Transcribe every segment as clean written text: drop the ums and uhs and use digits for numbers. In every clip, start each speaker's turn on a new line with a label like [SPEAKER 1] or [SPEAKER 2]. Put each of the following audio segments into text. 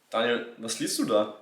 [SPEAKER 1] Daniel, was liest du da?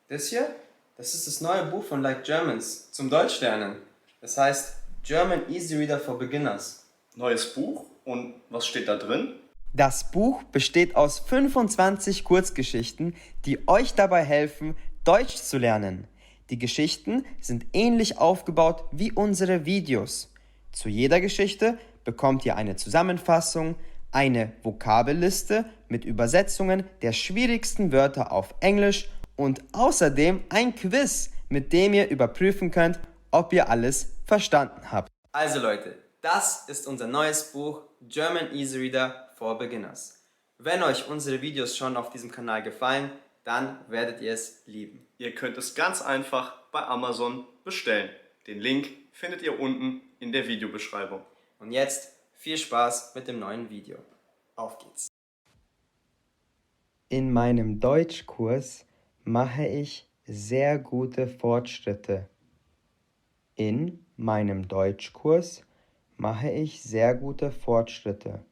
[SPEAKER 2] Das hier, das ist das neue Buch von Like Germans zum Deutschlernen. Das heißt German Easy Reader for Beginners.
[SPEAKER 1] Neues Buch? Und was steht da drin?
[SPEAKER 2] Das Buch besteht aus 25 Kurzgeschichten, die euch dabei helfen, Deutsch zu lernen. Die Geschichten sind ähnlich aufgebaut wie unsere Videos. Zu jeder Geschichte bekommt ihr eine Zusammenfassung, eine Vokabelliste mit Übersetzungen der schwierigsten Wörter auf Englisch und außerdem ein Quiz, mit dem ihr überprüfen könnt, ob ihr alles verstanden habt. Also Leute, das ist unser neues Buch German Easy Reader for Beginners. Wenn euch unsere Videos schon auf diesem Kanal gefallen, dann werdet ihr es lieben.
[SPEAKER 1] Ihr könnt es ganz einfach bei Amazon bestellen. Den Link findet ihr unten in der Videobeschreibung.
[SPEAKER 2] Und jetzt viel Spaß mit dem neuen Video. Auf geht's! In meinem Deutschkurs mache ich sehr gute Fortschritte. In meinem Deutschkurs mache ich sehr gute Fortschritte.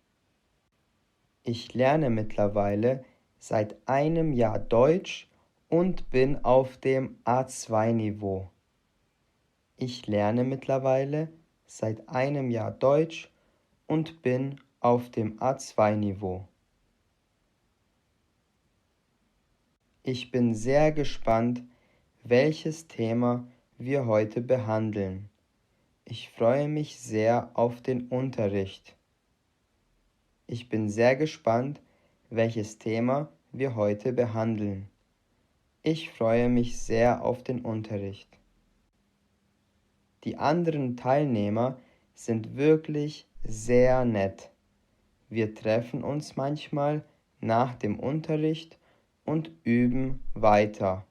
[SPEAKER 2] Ich lerne mittlerweile seit einem Jahr Deutsch und bin auf dem A2-Niveau. Ich lerne mittlerweile seit einem Jahr Deutsch und bin auf dem A2-Niveau. Ich bin sehr gespannt, welches Thema wir heute behandeln. Ich freue mich sehr auf den Unterricht. Ich bin sehr gespannt, welches Thema wir heute behandeln. Ich freue mich sehr auf den Unterricht. Die anderen Teilnehmer sind wirklich sehr nett. Wir treffen uns manchmal nach dem Unterricht und üben weiter.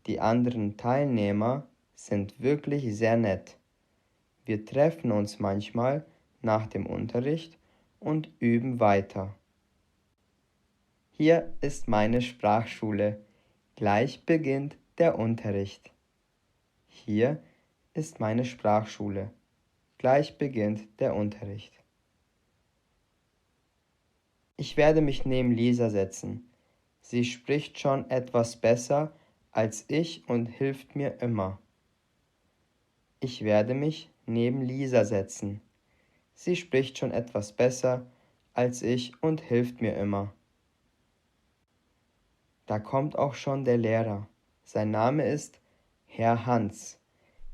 [SPEAKER 2] Die anderen Teilnehmer sind wirklich sehr nett. Wir treffen uns manchmal nach dem Unterricht und üben weiter. Hier ist meine Sprachschule. Gleich beginnt der Unterricht. Hier ist meine Sprachschule. Gleich beginnt der Unterricht. Ich werde mich neben Lisa setzen. Sie spricht schon etwas besser als ich und hilft mir immer. Ich werde mich neben Lisa setzen. Sie spricht schon etwas besser als ich und hilft mir immer. Da kommt auch schon der Lehrer. Sein Name ist Herr Hans.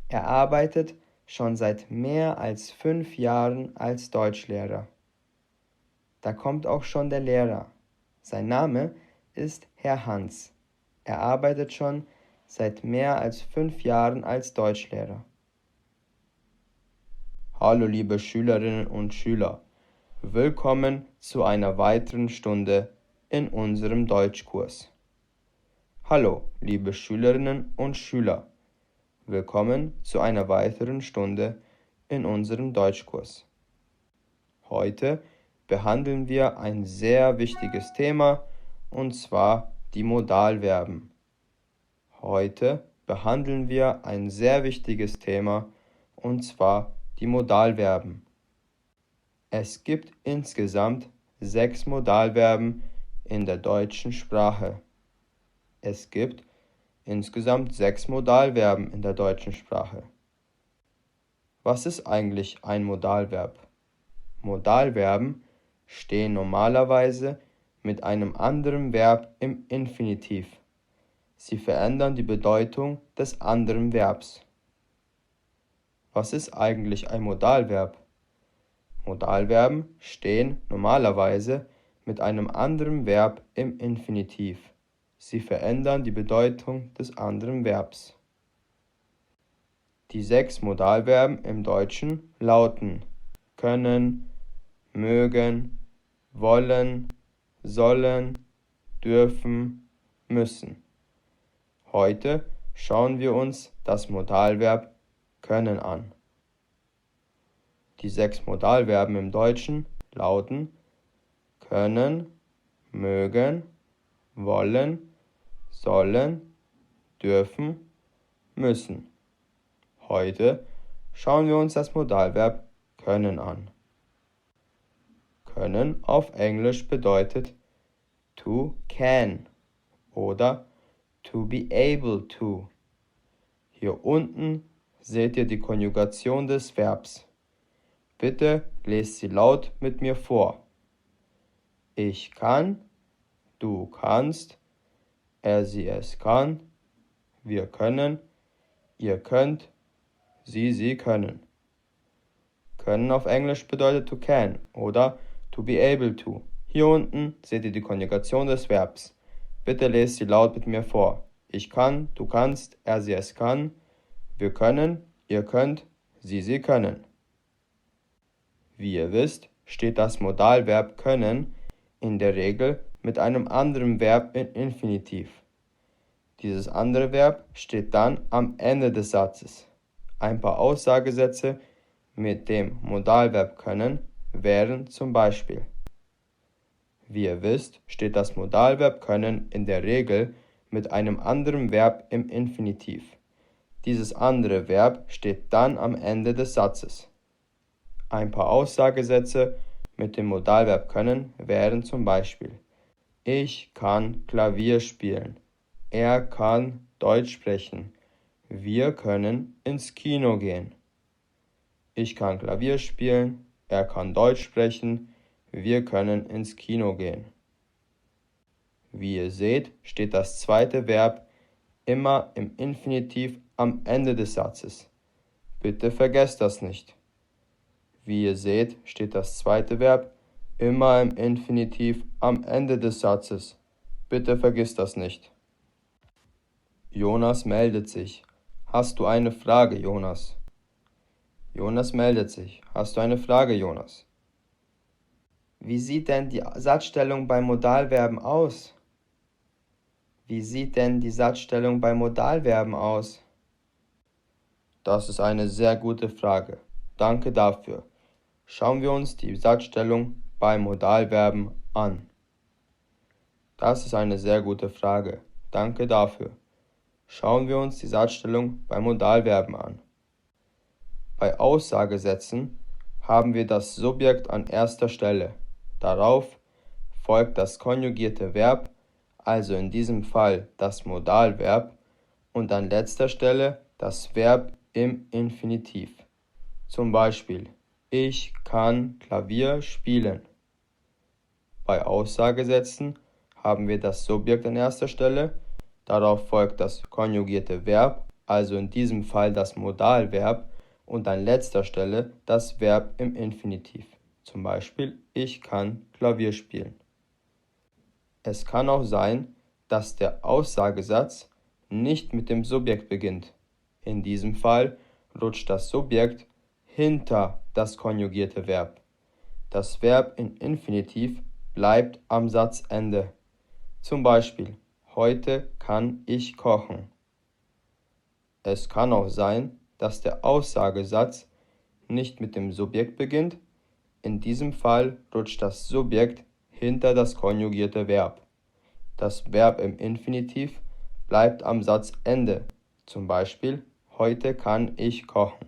[SPEAKER 2] Er arbeitet schon seit mehr als 5 Jahren als Deutschlehrer. Da kommt auch schon der Lehrer. Sein Name ist Herr Hans. Er arbeitet schon seit mehr als 5 Jahren als Deutschlehrer. Hallo liebe Schülerinnen und Schüler, willkommen zu einer weiteren Stunde in unserem Deutschkurs. Hallo liebe Schülerinnen und Schüler, willkommen zu einer weiteren Stunde in unserem Deutschkurs. Heute behandeln wir ein sehr wichtiges Thema, und zwar die Modalverben. Heute behandeln wir ein sehr wichtiges Thema, und zwar die Modalverben. Es gibt insgesamt 6 Modalverben in der deutschen Sprache. Es gibt insgesamt 6 Modalverben in der deutschen Sprache. Was ist eigentlich ein Modalverb? Modalverben stehen normalerweise mit einem anderen Verb im Infinitiv. Sie verändern die Bedeutung des anderen Verbs. Was ist eigentlich ein Modalverb? Modalverben stehen normalerweise mit einem anderen Verb im Infinitiv. Sie verändern die Bedeutung des anderen Verbs. Die 6 Modalverben im Deutschen lauten können, mögen, wollen, sollen, dürfen, müssen. Heute schauen wir uns das Modalverb können an. Die 6 Modalverben im Deutschen lauten können, mögen, wollen, sollen, dürfen, müssen. Heute schauen wir uns das Modalverb können an. Können auf Englisch bedeutet to can. oder to be able to. Hier unten seht ihr die Konjugation des Verbs. Bitte lest sie laut mit mir vor. Ich kann, du kannst, er, sie, es kann, wir können, ihr könnt, sie können. Können auf Englisch bedeutet to can oder to be able to. Hier unten seht ihr die Konjugation des Verbs. Bitte lest sie laut mit mir vor. Ich kann, du kannst, er, sie, es kann, wir können, ihr könnt, sie können. Wie ihr wisst, steht das Modalverb können in der Regel mit einem anderen Verb in Infinitiv. Dieses andere Verb steht dann am Ende des Satzes. Ein paar Aussagesätze mit dem Modalverb können wären zum Beispiel: Wie ihr wisst, steht das Modalverb können in der Regel mit einem anderen Verb im Infinitiv. Dieses andere Verb steht dann am Ende des Satzes. Ein paar Aussagesätze mit dem Modalverb können wären zum Beispiel: Ich kann Klavier spielen. Er kann Deutsch sprechen. Wir können ins Kino gehen. Ich kann Klavier spielen. Er kann Deutsch sprechen. Wir können ins Kino gehen. Wie ihr seht, steht das zweite Verb immer im Infinitiv am Ende des Satzes. Bitte vergesst das nicht. Wie ihr seht, steht das zweite Verb immer im Infinitiv am Ende des Satzes. Bitte vergiss das nicht. Jonas meldet sich. Hast du eine Frage, Jonas? Jonas meldet sich. Hast du eine Frage, Jonas? Wie sieht denn die Satzstellung bei Modalverben aus? Wie sieht denn die Satzstellung bei Modalverben aus? Das ist eine sehr gute Frage. Danke dafür. Schauen wir uns die Satzstellung bei Modalverben an. Das ist eine sehr gute Frage. Danke dafür. Schauen wir uns die Satzstellung bei Modalverben an. Bei Aussagesätzen haben wir das Subjekt an erster Stelle. Darauf folgt das konjugierte Verb, also in diesem Fall das Modalverb, und an letzter Stelle das Verb im Infinitiv. Zum Beispiel: Ich kann Klavier spielen. Bei Aussagesätzen haben wir das Subjekt an erster Stelle, darauf folgt das konjugierte Verb, also in diesem Fall das Modalverb, und an letzter Stelle das Verb im Infinitiv. Zum Beispiel: Ich kann Klavier spielen. Es kann auch sein, dass der Aussagesatz nicht mit dem Subjekt beginnt. In diesem Fall rutscht das Subjekt hinter das konjugierte Verb. Das Verb im Infinitiv bleibt am Satzende. Zum Beispiel: Heute kann ich kochen. Es kann auch sein, dass der Aussagesatz nicht mit dem Subjekt beginnt. In diesem Fall rutscht das Subjekt hinter das konjugierte Verb. Das Verb im Infinitiv bleibt am Satzende. Zum Beispiel: Heute kann ich kochen.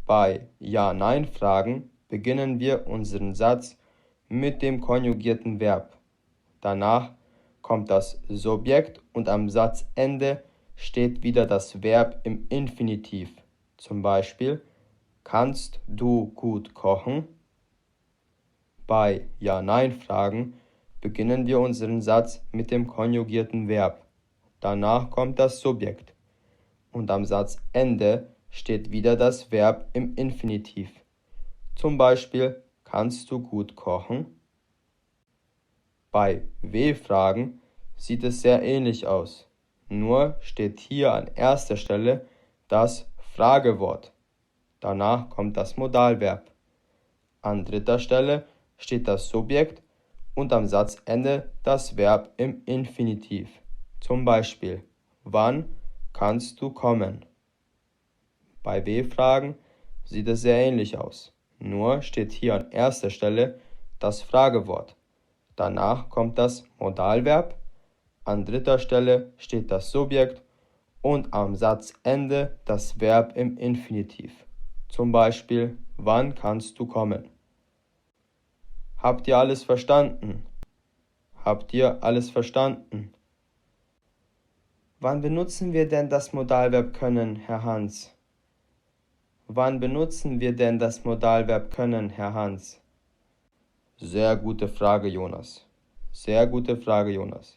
[SPEAKER 2] Bei Ja-Nein-Fragen beginnen wir unseren Satz mit dem konjugierten Verb. Danach kommt das Subjekt und am Satzende steht wieder das Verb im Infinitiv. Zum Beispiel: Kannst du gut kochen? Bei Ja-Nein-Fragen beginnen wir unseren Satz mit dem konjugierten Verb. Danach kommt das Subjekt und am Satzende steht wieder das Verb im Infinitiv. Zum Beispiel: Kannst du gut kochen? Bei W-Fragen sieht es sehr ähnlich aus, nur steht hier an erster Stelle das Fragewort. Danach kommt das Modalverb. An dritter Stelle steht das Subjekt und am Satzende das Verb im Infinitiv. Zum Beispiel: Wann kannst du kommen? Bei W-Fragen sieht es sehr ähnlich aus, nur steht hier an erster Stelle das Fragewort. Danach kommt das Modalverb, an dritter Stelle steht das Subjekt und am Satzende das Verb im Infinitiv. Zum Beispiel: Wann kannst du kommen? Habt ihr alles verstanden? Habt ihr alles verstanden? Wann benutzen wir denn das Modalverb können, Herr Hans? Wann benutzen wir denn das Modalverb können, Herr Hans? Sehr gute Frage, Jonas. Sehr gute Frage, Jonas.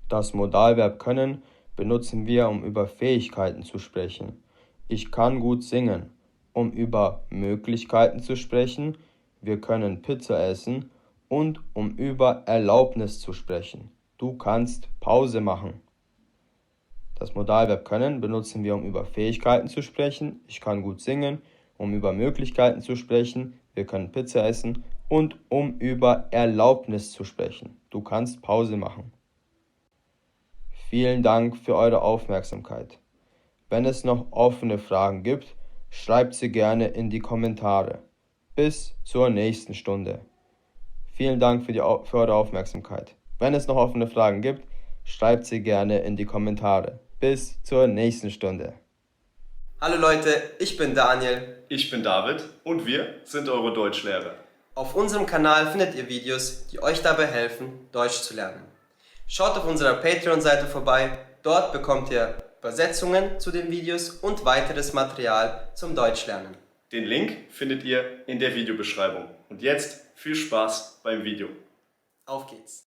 [SPEAKER 2] Das Modalverb können benutzen wir, um über Fähigkeiten zu sprechen. Ich kann gut singen. Um über Möglichkeiten zu sprechen, wir können Pizza essen. Und um über Erlaubnis zu sprechen. Du kannst Pause machen. Das Modalverb können benutzen wir, um über Fähigkeiten zu sprechen. Ich kann gut singen. Um über Möglichkeiten zu sprechen. Wir können Pizza essen. Und um über Erlaubnis zu sprechen. Du kannst Pause machen. Vielen Dank für eure Aufmerksamkeit. Wenn es noch offene Fragen gibt, schreibt sie gerne in die Kommentare. Bis zur nächsten Stunde. Vielen Dank für eure Aufmerksamkeit. Wenn es noch offene Fragen gibt, schreibt sie gerne in die Kommentare. Bis zur nächsten Stunde.
[SPEAKER 3] Hallo Leute, ich bin Daniel.
[SPEAKER 1] Ich bin David und wir sind eure Deutschlehrer.
[SPEAKER 3] Auf unserem Kanal findet ihr Videos, die euch dabei helfen, Deutsch zu lernen. Schaut auf unserer Patreon-Seite vorbei, dort bekommt ihr Übersetzungen zu den Videos und weiteres Material zum Deutschlernen.
[SPEAKER 1] Den Link findet ihr in der Videobeschreibung. Und jetzt viel Spaß beim Video.
[SPEAKER 3] Auf geht's!